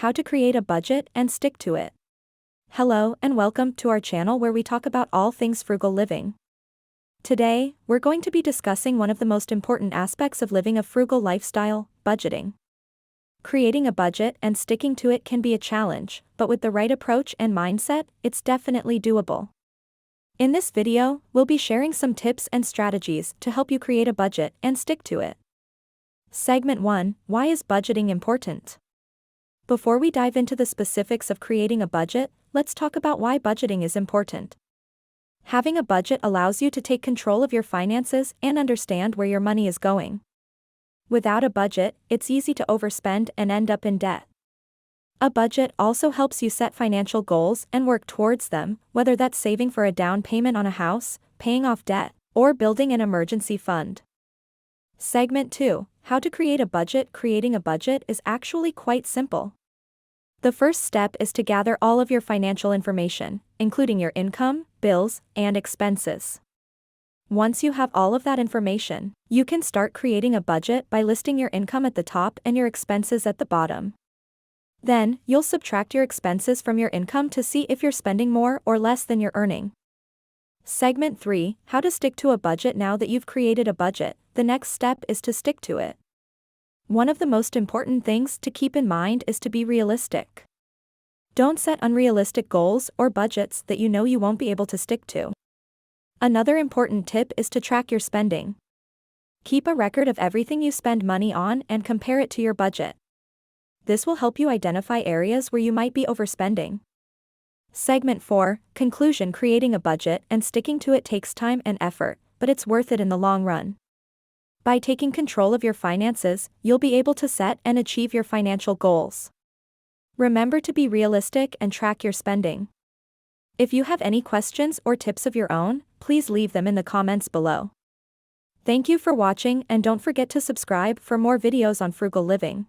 how to create a budget and stick to it. Hello and welcome to our channel where we talk about all things frugal living. Today, we're going to be discussing one of the most important aspects of living a frugal lifestyle, budgeting. Creating a budget and sticking to it can be a challenge, but with the right approach and mindset, it's definitely doable. In this video, we'll be sharing some tips and strategies to help you create a budget and stick to it. Segment 1: Why is budgeting important? Before we dive into the specifics of creating a budget, let's talk about why budgeting is important. Having a budget allows you to take control of your finances and understand where your money is going. Without a budget, it's easy to overspend and end up in debt. A budget also helps you set financial goals and work towards them, whether that's saving for a down payment on a house, paying off debt, or building an emergency fund. Segment 2: How to create a budget. Creating a budget is actually quite simple. The first step is to gather all of your financial information, including your income, bills, and expenses. Once you have all of that information, you can start creating a budget by listing your income at the top and your expenses at the bottom. Then, you'll subtract your expenses from your income to see if you're spending more or less than you're earning. Segment 3: How to stick to a budget. Now that you've created a budget, the next step is to stick to it. One of the most important things to keep in mind is to be realistic. Don't set unrealistic goals or budgets that you know you won't be able to stick to. Another important tip is to track your spending. Keep a record of everything you spend money on and compare it to your budget. This will help you identify areas where you might be overspending. Segment 4: Conclusion. Creating a budget and sticking to it takes time and effort, but it's worth it in the long run. By taking control of your finances, you'll be able to set and achieve your financial goals. Remember to be realistic and track your spending. If you have any questions or tips of your own, please leave them in the comments below. Thank you for watching and don't forget to subscribe for more videos on frugal living.